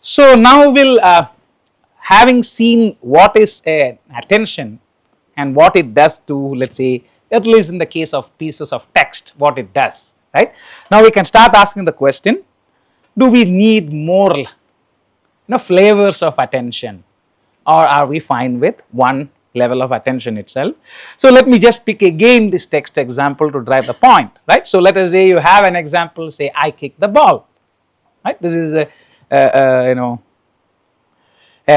So now we'll having seen what is attention and what it does to, let's say, at least in the case of pieces of text, what it does, right? Now we can start asking the question, do we need more flavors of attention, or are we fine with one level of attention itself? So let me just pick again this text example to drive the point, right? So let us say you have an example, say I kick the ball, right? This is a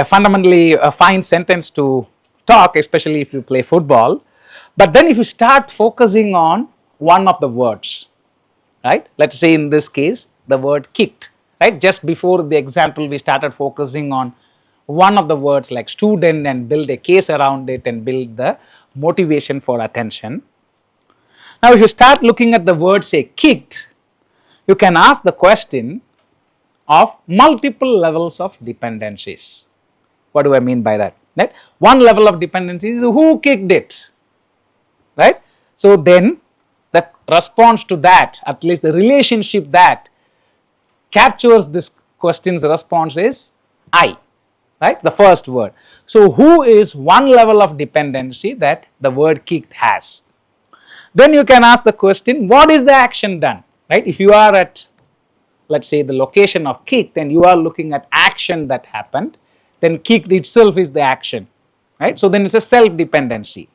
fundamentally a fine sentence to talk, especially if you play football. But then if you start focusing on one of the words, right? Let's say in this case, the word kicked, right? Just before the example, we started focusing on one of the words like student and build a case around it and build the motivation for attention. Now, if you start looking at the word, say kicked, you can ask the question of multiple levels of dependencies. What do I mean by that? Right? One level of dependency is who kicked it, right? So then the response to that, at least the relationship that captures this question's response is I, right? The first word. So who is one level of dependency that the word kicked has? Then you can ask the question, what is the action done, right? If you are at, let's say, the location of kicked and you are looking at action that happened, then kicked itself is the action, right? So then it's a self-dependency.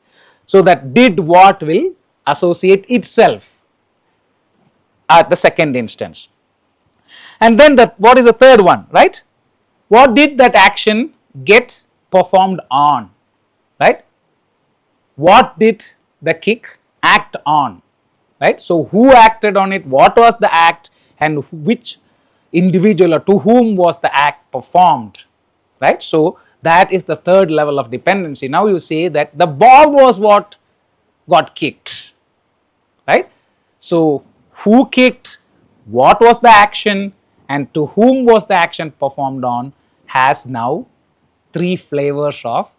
So that did what will associate itself at the second instance. And then what is the third one, right? What did that action get performed on, right? What did the kick act on, right? So who acted on it, what was the act, and which individual or to whom was the act performed, right? So that is the third level of dependency. Now you say that the ball was what got kicked, right? So who kicked, what was the action, and to whom was the action performed on has now three flavors of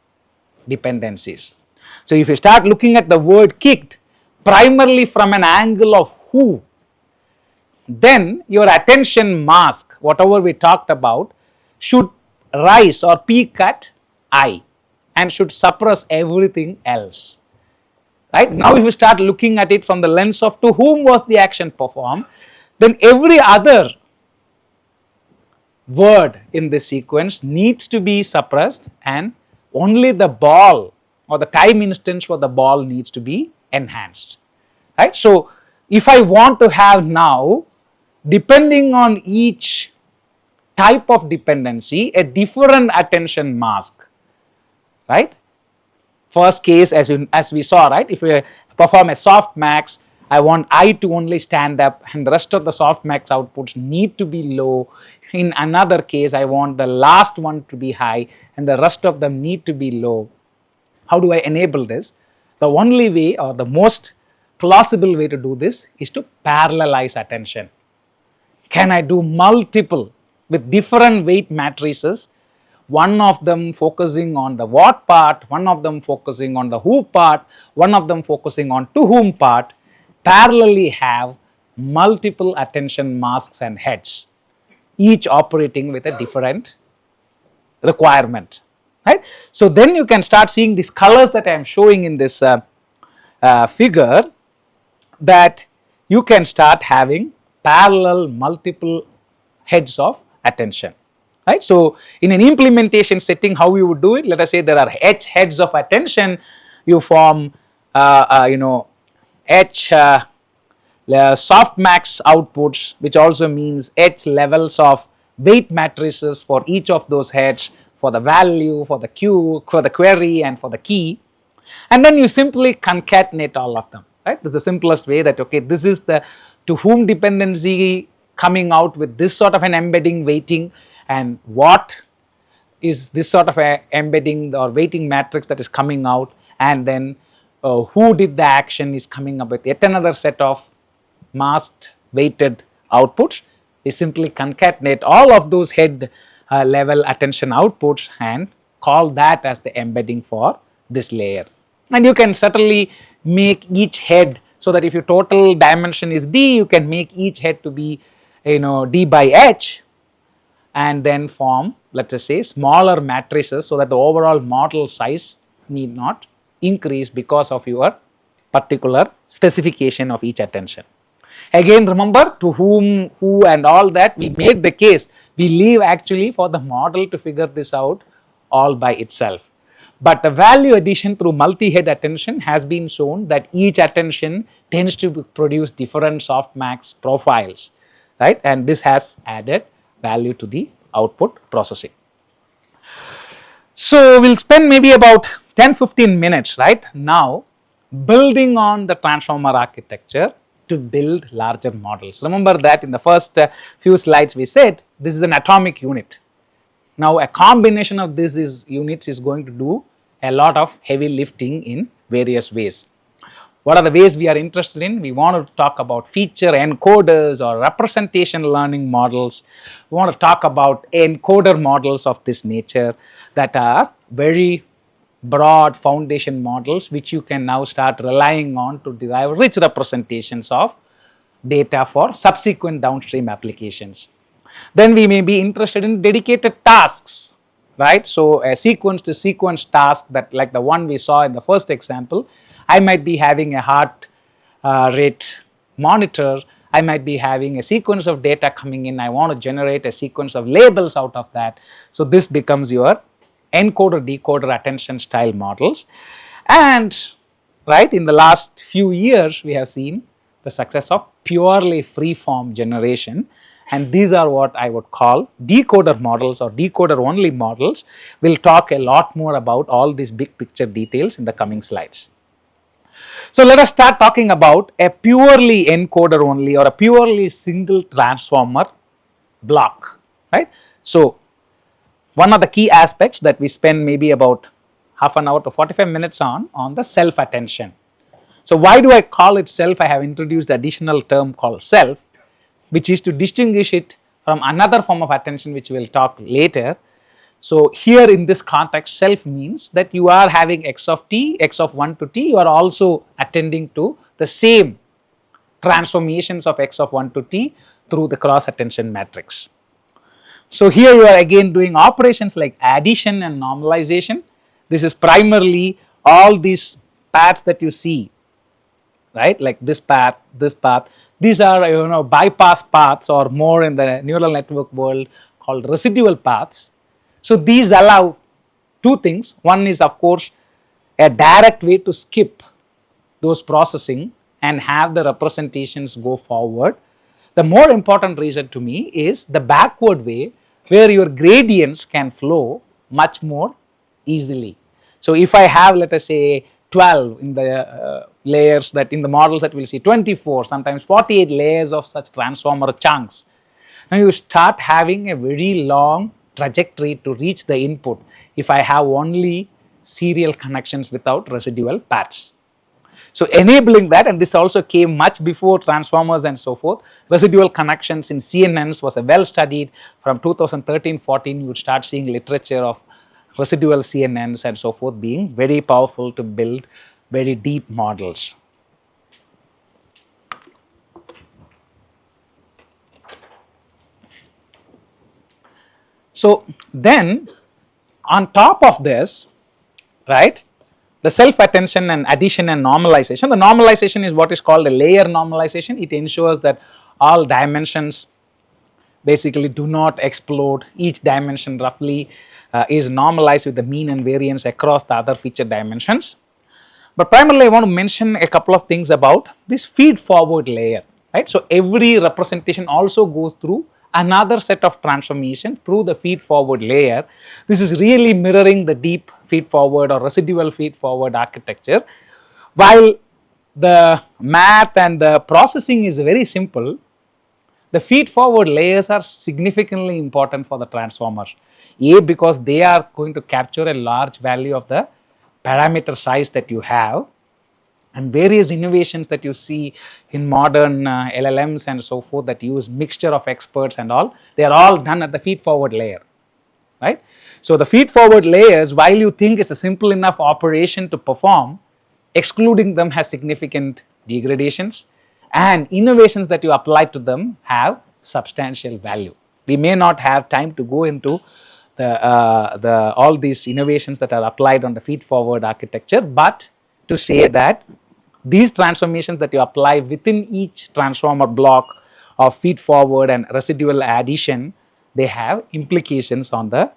dependencies. So if you start looking at the word kicked primarily from an angle of who, then your attention mask, whatever we talked about, should rise or peak at I and should suppress everything else. Right? Now if you start looking at it from the lens of to whom was the action performed, then every other word in this sequence needs to be suppressed and only the ball or the time instance for the ball needs to be enhanced. Right? So if I want to have now, depending on each type of dependency, a different attention mask, right? First case, as we saw, right? If we perform a softmax, I want I to only stand up and the rest of the softmax outputs need to be low. In another case, I want the last one to be high and the rest of them need to be low. How do I enable this? The only way or the most plausible way to do this is to parallelize attention. Can I do multiple with different weight matrices, one of them focusing on the what part, one of them focusing on the who part, one of them focusing on to whom part, parallelly have multiple attention masks and heads, each operating with a different requirement, right? So then you can start seeing these colors that I am showing in this figure, that you can start having parallel multiple heads of attention, right? So in an implementation setting, how you would do it, let us say there are H heads of attention, you form H softmax outputs, which also means H levels of weight matrices for each of those heads, for the value, for the queue, for the query, and for the key, and then you simply concatenate all of them, right? That's the simplest way, that okay, this is the to whom dependency coming out with this sort of an embedding weighting, and what is this sort of a embedding or weighting matrix that is coming out, and then who did the action is coming up with yet another set of masked weighted outputs. We simply concatenate all of those head level attention outputs and call that as the embedding for this layer. And you can certainly make each head so that if your total dimension is d, you can make each head to be d by h, and then form, let us say, smaller matrices so that the overall model size need not increase because of your particular specification of each attention. Again, remember to whom, who, and all that we made the case. We leave actually for the model to figure this out all by itself. But the value addition through multi-head attention has been shown that each attention tends to produce different softmax profiles, right? And this has added value to the output processing. So we'll spend maybe about 10-15 minutes right now building on the transformer architecture to build larger models. Remember that in the first few slides we said this is an atomic unit. Now a combination of these units is going to do a lot of heavy lifting in various ways. What are the ways we are interested in? We want to talk about feature encoders or representation learning models. We want to talk about encoder models of this nature that are very broad foundation models which you can now start relying on to derive rich representations of data for subsequent downstream applications. Then we may be interested in dedicated tasks, right? So a sequence to sequence task that like the one we saw in the first example, I might be having a heart rate monitor, I might be having a sequence of data coming in, I want to generate a sequence of labels out of that. So this becomes your encoder-decoder attention style models. And right in the last few years we have seen the success of purely free-form generation, and these are what I would call decoder models or decoder-only models. We'll talk a lot more about all these big picture details in the coming slides. So let us start talking about a purely encoder-only or a purely single transformer block, right? So one of the key aspects that we spend maybe about half an hour to 45 minutes on the self attention. So why do I call it self? I have introduced the additional term called self, which is to distinguish it from another form of attention which we will talk later. So here in this context, self means that you are having x of t, x of 1 to t, you are also attending to the same transformations of x of 1 to t through the cross attention matrix. So here you are again doing operations like addition and normalization. This is primarily all these paths that you see, right? Like this path, these are bypass paths or more in the neural network world called residual paths. So these allow two things. One is of course a direct way to skip those processing and have the representations go forward. The more important reason to me is the backward way where your gradients can flow much more easily. So if I have, let us say, 12 in the layers that in the models that we'll see 24, sometimes 48 layers of such transformer chunks. Now you start having a very long trajectory to reach the input if I have only serial connections without residual paths. So enabling that, and this also came much before transformers and so forth, residual connections in CNNs was a well studied from 2013-14 you would start seeing literature of residual CNNs and so forth being very powerful to build very deep models. So then on top of this, right, the self attention and addition and normalization. The normalization is what is called a layer normalization. It ensures that all dimensions basically do not explode. Each dimension roughly is normalized with the mean and variance across the other feature dimensions. But primarily I want to mention a couple of things about this feed forward layer, right? So every representation also goes through another set of transformation through the feed forward layer. This is really mirroring the deep feed forward or residual feed forward architecture. While the math and the processing is very simple, the feed forward layers are significantly important for the transformer. A, because they are going to capture a large value of the parameter size that you have, and various innovations that you see in modern LLMs and so forth that use mixture of experts and all, they are all done at the feed forward layer, right? So the feed forward layers, while you think it's a simple enough operation to perform, excluding them has significant degradations, and innovations that you apply to them have substantial value. We may not have time to go into the all these innovations that are applied on the feed-forward architecture, but to say that these transformations that you apply within each transformer block of feed-forward and residual addition, they have implications on the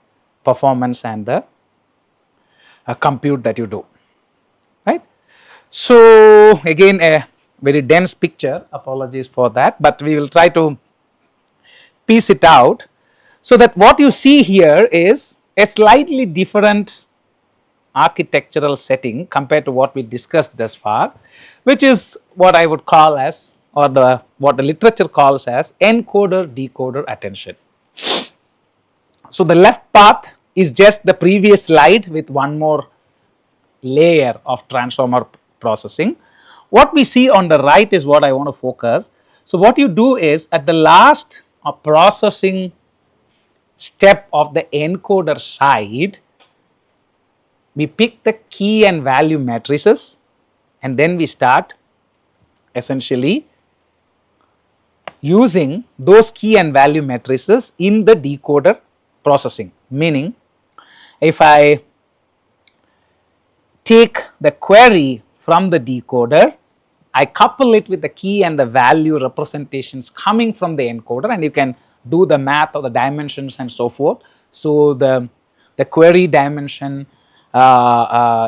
performance and the compute that you do, right? So again, a very dense picture, apologies for that, but we will try to piece it out, so that what you see here is a slightly different architectural setting compared to what we discussed thus far, which is what I would call as, or what the literature calls as, encoder-decoder attention. So the left path is just the previous slide with one more layer of transformer processing. What we see on the right is what I want to focus. So what you do is, at the last processing step of the encoder side, we pick the key and value matrices, and then we start essentially using those key and value matrices in the decoder processing. Meaning, if I take the query from the decoder, I couple it with the key and the value representations coming from the encoder, and you can do the math of the dimensions and so forth. So the query dimension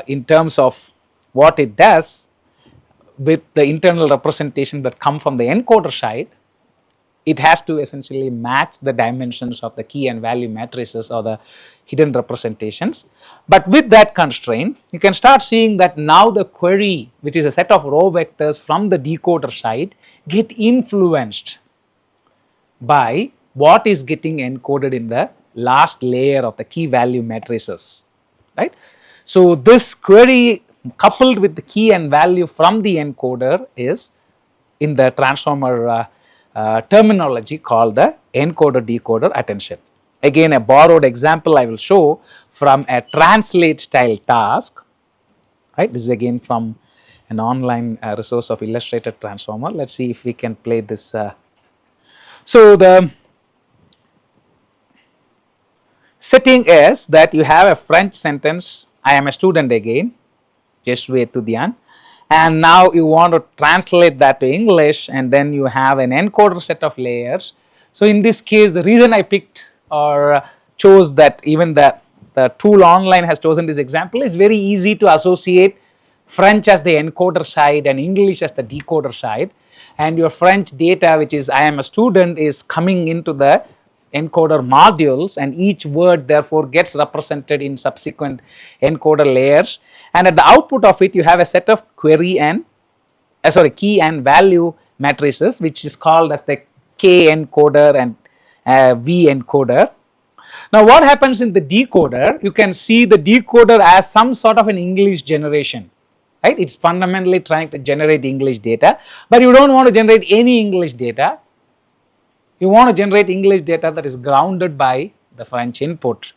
in terms of what it does with the internal representation that come from the encoder side, it has to essentially match the dimensions of the key and value matrices or the hidden representations. But with that constraint, you can start seeing that now the query, which is a set of row vectors from the decoder side, get influenced by what is getting encoded in the last layer of the key value matrices, right? So this query coupled with the key and value from the encoder is in the transformer terminology called the encoder-decoder attention. Again, a borrowed example I will show from a translate style task, right? This is again from an online resource of illustrated transformer. Let's see if we can play this. So the setting is that you have a French sentence, I am a student again, just wait to the end. And now you want to translate that to English, and then you have an encoder set of layers. So in this case, the reason I picked or chose that, even the tool online has chosen this example, is very easy to associate French as the encoder side and English as the decoder side. And your French data, which is I am a student, is coming into the encoder modules, and each word therefore gets represented in subsequent encoder layers, and at the output of it you have a set of query and key and value matrices, which is called as the K encoder and V encoder. Now what happens in the decoder, you can see the decoder as some sort of an English generation, right? It's fundamentally trying to generate English data, but you don't want to generate any English data. You want to generate English data that is grounded by the French input.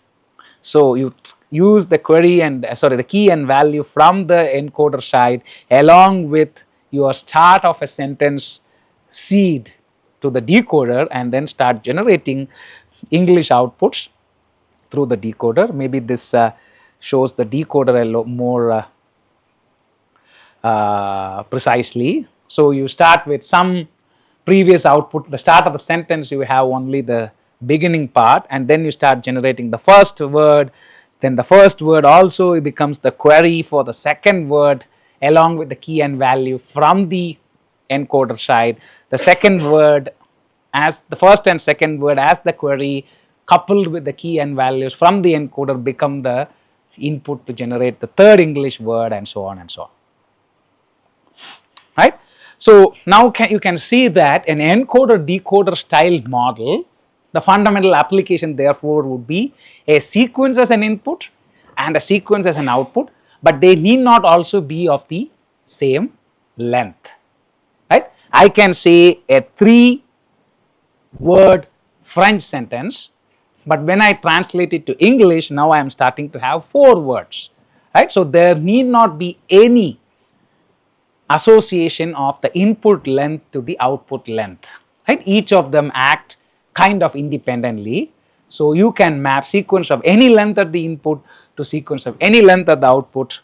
So you use the query and the key and value from the encoder side along with your start of a sentence seed to the decoder, and then start generating English outputs through the decoder. Maybe this shows the decoder a lot more precisely. So you start with some previous output, the start of the sentence you have only the beginning part, and then you start generating the first word. Then the first word also becomes the query for the second word along with the key and value from the encoder side. The second word as the first and second word as the query coupled with the key and values from the encoder become the input to generate the third English word, and so on and so on, right? So now you can see that an encoder-decoder style model, the fundamental application therefore would be a sequence as an input and a sequence as an output, but they need not also be of the same length, right? I can say a 3-word French sentence, but when I translate it to English, now I am starting to have 4 words, right? So there need not be any association of the input length to the output length, right? Each of them act kind of independently. So you can map sequence of any length at the input to sequence of any length at the output,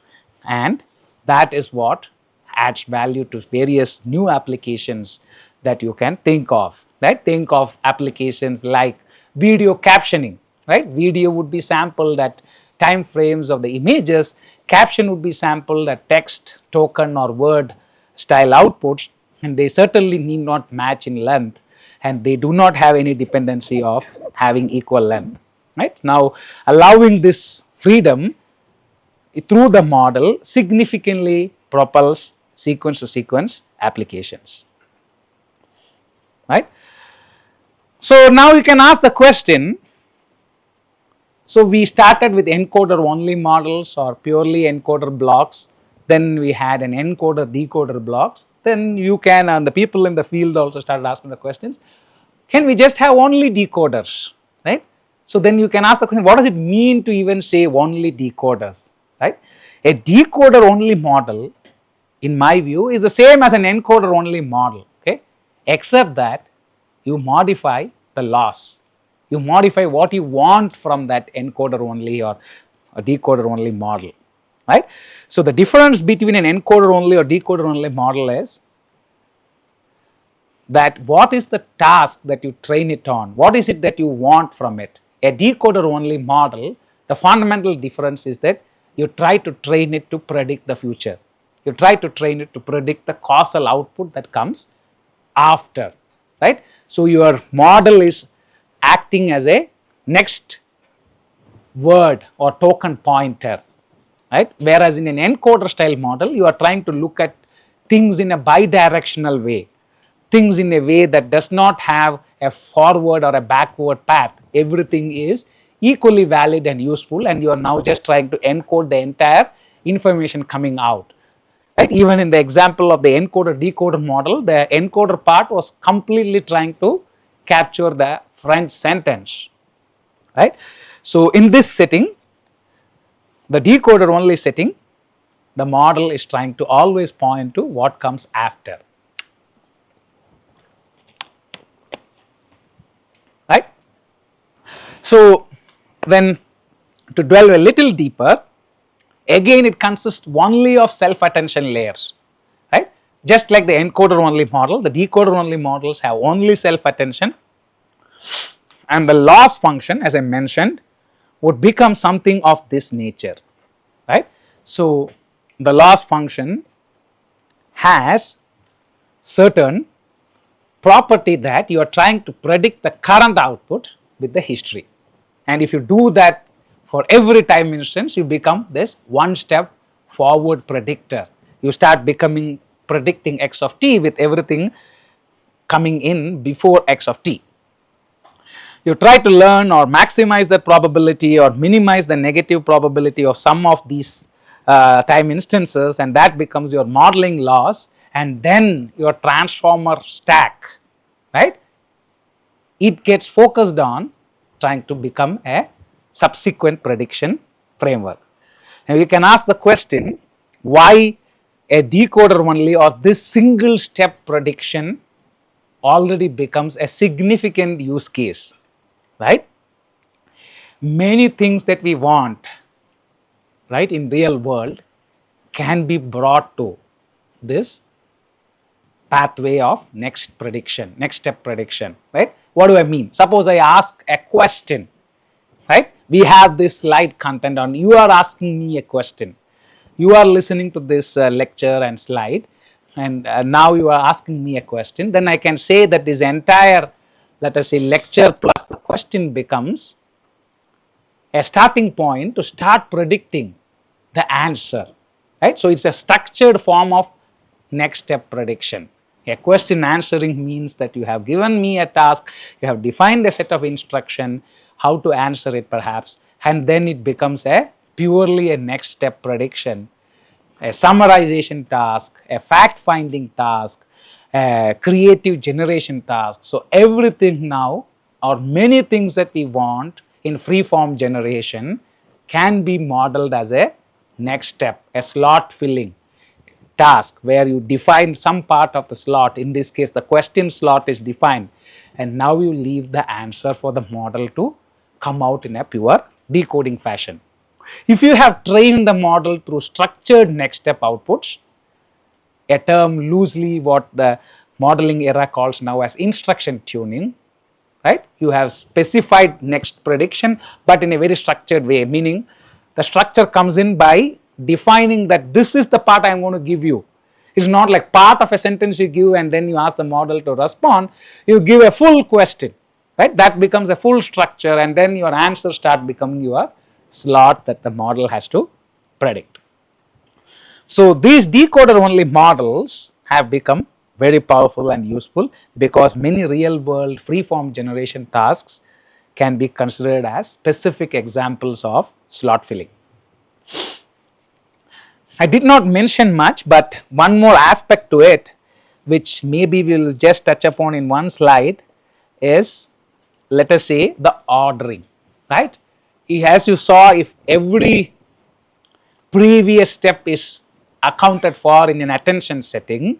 and that is what adds value to various new applications that you can think of, right? Think of applications like video captioning, right? Video would be sampled at time frames of the images, caption would be sampled at text, token or word style outputs, and they certainly need not match in length, and they do not have any dependency of having equal length, right? Now allowing this freedom through the model significantly propels sequence to sequence applications, right? So now you can ask the question, so we started with encoder only models or purely encoder blocks, then we had an encoder decoder blocks, then you can, and the people in the field also started asking the questions, can we just have only decoders, right? So then you can ask the question, what does it mean to even say only decoders, right? A decoder only model, in my view, is the same as an encoder only model, okay, except that you modify the loss, you modify what you want from that encoder only or a decoder only model, right? So the difference between an encoder only or decoder only model is that what is the task that you train it on, what is it that you want from it. A decoder only model, the fundamental difference is that you try to train it to predict the future, you try to train it to predict the causal output that comes after, right? So your model is acting as a next word or token pointer, right? Whereas in an encoder style model, you are trying to look at things in a bidirectional way, things in a way that does not have a forward or a backward path. Everything is equally valid and useful, and you are now just trying to encode the entire information coming out, right? Even in the example of the encoder decoder model, the encoder part was completely trying to capture the French sentence, right? So in this setting, the decoder only setting, the model is trying to always point to what comes after, right? So then, to delve a little deeper, again it consists only of self attention layers, right? Just like the encoder only model, the decoder only models have only self attention, and the loss function, as I mentioned, would become something of this nature, right? So the loss function has certain property that you are trying to predict the current output with the history, and if you do that for every time instance, you become this one step forward predictor. You start becoming predicting x of t with everything coming in before x of t. You try to learn or maximize the probability or minimize the negative probability of some of these time instances, and that becomes your modeling loss, and then your transformer stack, right? It gets focused on trying to become a subsequent prediction framework. Now you can ask the question, why a decoder only or this single step prediction already becomes a significant use case, right? Many things that we want, right, in real world can be brought to this pathway of next prediction, next step prediction, right? What do I mean? Suppose I ask a question, right? We have this slide content on, you are asking me a question, you are listening to this lecture and slide, and now you are asking me a question, then I can say that this entire, let us say, lecture plus the question becomes a starting point to start predicting the answer, right? So it's a structured form of next step prediction. A question answering means that you have given me a task, you have defined a set of instruction, how to answer it perhaps, and then it becomes a purely a next step prediction, a summarization task, a fact finding task, a creative generation task. So everything now, or many things that we want in free form generation, can be modeled as a next step, a slot filling, task where you define some part of the slot, in this case the question slot is defined, and now you leave the answer for the model to come out in a pure decoding fashion. If you have trained the model through structured next step outputs, a term loosely what the modeling era calls now as instruction tuning, right? You have specified next prediction, but in a very structured way, meaning the structure comes in by defining that this is the part I am going to give you. It's not like part of a sentence you give and then you ask the model to respond. You give a full question, right? That becomes a full structure, and then your answer start becoming your slot that the model has to predict. So these decoder only models have become very powerful and useful because many real world freeform generation tasks can be considered as specific examples of slot filling. I did not mention much, but one more aspect to it, which maybe we will just touch upon in one slide, is, let us say, the ordering, right? As you saw, if every previous step is accounted for in an attention setting,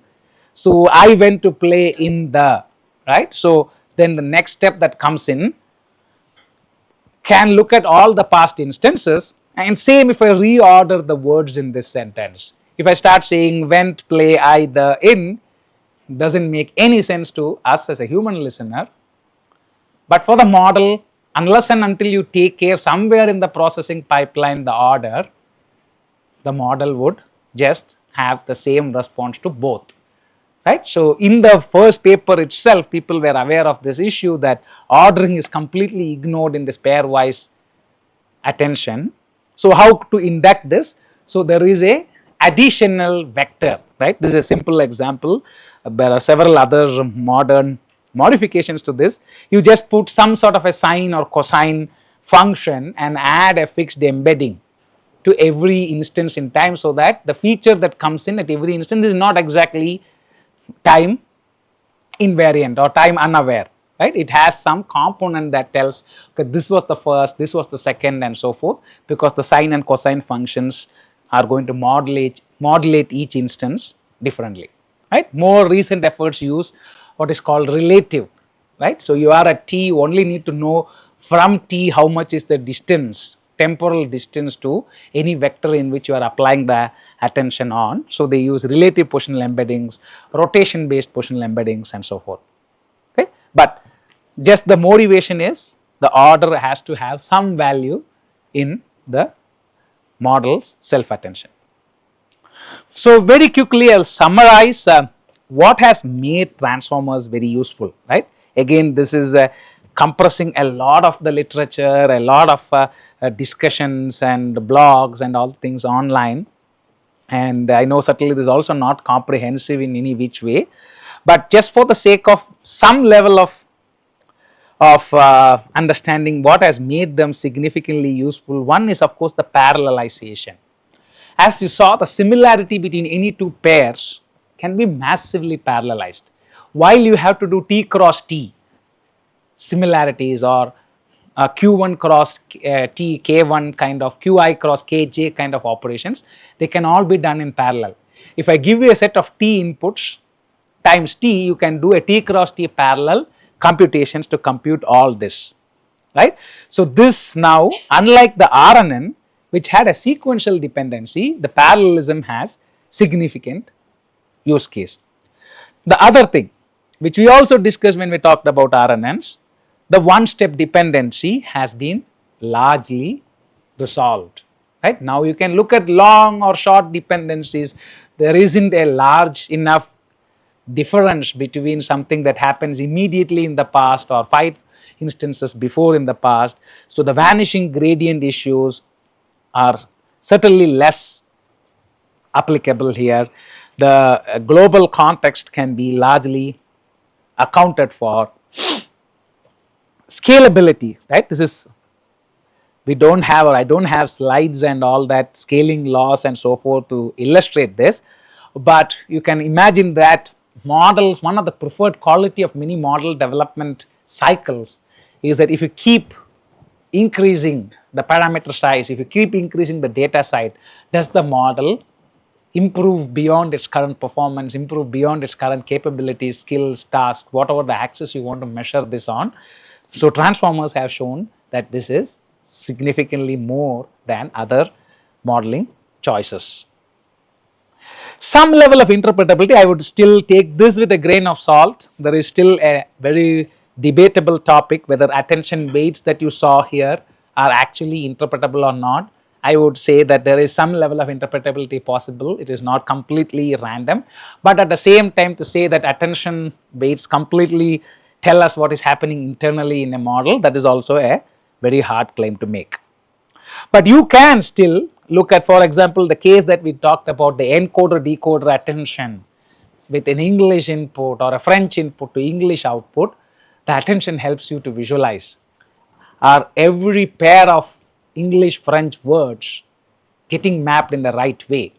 so I went to play in the, right? So then the next step that comes in can look at all the past instances, and same if I reorder the words in this sentence. If I start saying went, play, I, the, in, doesn't make any sense to us as a human listener. But for the model, unless and until you take care somewhere in the processing pipeline the order, the model would just have the same response to both, right? So in the first paper itself, people were aware of this issue that ordering is completely ignored in this pairwise attention. So how to induct this? So there is a additional vector, right? This is a simple example. There are several other modern modifications to this. You just put some sort of a sine or cosine function and add a fixed embedding to every instance in time, so that the feature that comes in at every instance is not exactly time invariant or time unaware, right? It has some component that tells, okay, this was the first, this was the second, and so forth, because the sine and cosine functions are going to modulate each instance differently, right? More recent efforts use what is called relative, right? So you are at t, you only need to know from t how much is the distance, temporal distance to any vector in which you are applying the attention on. So they use relative positional embeddings, rotation based positional embeddings, and so forth. Okay, but just the motivation is the order has to have some value in the model's self attention. So very quickly I will summarize what has made transformers very useful, right? Again, this is compressing a lot of the literature, a lot of discussions and blogs and all things online, and I know certainly this is also not comprehensive in any which way, but just for the sake of some level of understanding what has made them significantly useful, one is of course the parallelization. As you saw, the similarity between any two pairs can be massively parallelized, while you have to do t cross t similarities or q1 cross t k1 kind of qi cross kj kind of operations, they can all be done in parallel. If I give you a set of t inputs times t, you can do a t cross t parallel computations to compute all this, right? So this now, unlike the RNN which had a sequential dependency, the parallelism has significant use case. The other thing which we also discussed when we talked about RNNs, the one step dependency has been largely resolved, right? Now you can look at long or short dependencies. There isn't a large enough difference between something that happens immediately in the past or 5 instances before in the past. So the vanishing gradient issues are certainly less applicable here. The global context can be largely accounted for. Scalability, right? This is, we don't have, or I don't have slides and all that scaling laws and so forth to illustrate this, but you can imagine that models, one of the preferred quality of many model development cycles is that if you keep increasing the parameter size, if you keep increasing the data size, does the model improve beyond its current performance, improve beyond its current capabilities, skills, tasks, whatever the axis you want to measure this on. So transformers have shown that this is significantly more than other modeling choices. Some level of interpretability, I would still take this with a grain of salt. There is still a very debatable topic whether attention weights that you saw here are actually interpretable or not. I would say that there is some level of interpretability possible. It is not completely random, but at the same time, to say that attention weights completely tell us what is happening internally in a model, that is also a very hard claim to make. But you can still look at, for example, the case that we talked about, the encoder-decoder attention with an English input or a French input to English output. The attention helps you to visualize, are every pair of English French words getting mapped in the right way.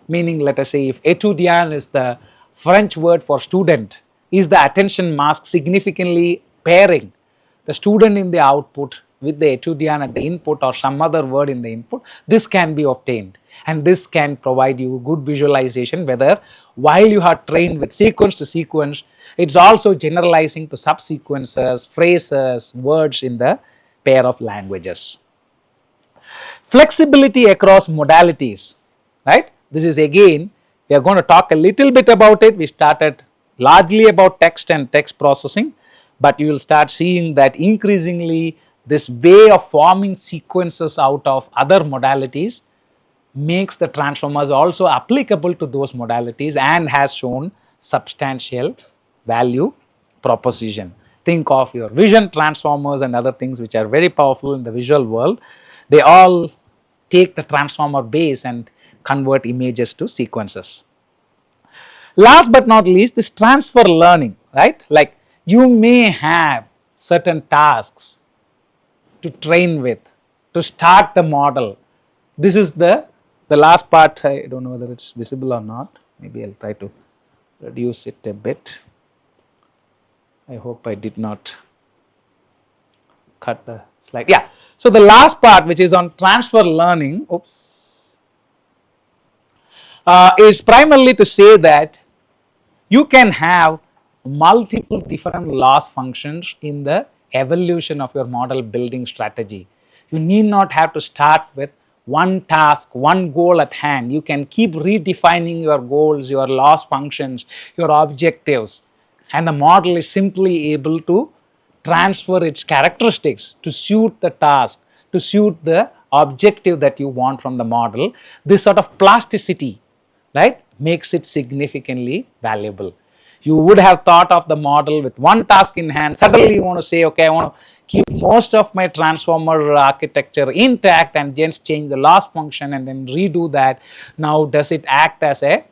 Meaning, let us say if étudiant is the French word for student, is the attention mask significantly pairing the student in the output with the étudiant at the input or some other word in the input? This can be obtained, and this can provide you good visualization whether while you are trained with sequence to sequence, it's also generalizing to subsequences, phrases, words in the pair of languages. Flexibility across modalities, right? This is again, we are going to talk a little bit about it. We started largely about text and text processing, but you will start seeing that increasingly this way of forming sequences out of other modalities makes the transformers also applicable to those modalities and has shown substantial value proposition. Think of your vision transformers and other things which are very powerful in the visual world. They all take the transformer base and convert images to sequences. Last but not least, this transfer learning, right? Like you may have certain tasks to train with, to start the model. This is the last part. I don't know whether it's visible or not. Maybe I'll try to reduce it a bit. I hope I did not cut the slide. Yeah. So the last part, which is on transfer learning, is primarily to say that you can have multiple different loss functions in the evolution of your model building strategy. You need not have to start with one task, one goal at hand. You can keep redefining your goals, your loss functions, your objectives, and the model is simply able to transfer its characteristics to suit the task, to suit the objective that you want from the model. This sort of plasticity, right, makes it significantly valuable. You would have thought of the model with one task in hand. Suddenly you want to say, okay, I want to keep most of my transformer architecture intact and just change the loss function and then redo that. Now does it act as a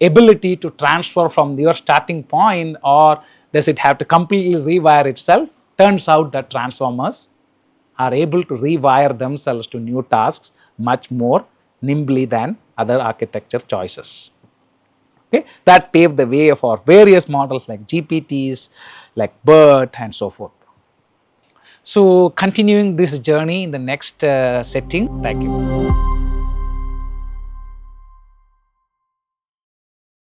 ability to transfer from your starting point, or does it have to completely rewire itself? Turns out that transformers are able to rewire themselves to new tasks much more nimbly than other architecture choices. Okay, that paved the way for various models like GPTs, like BERT, and so forth. So continuing this journey in the next setting. Thank you.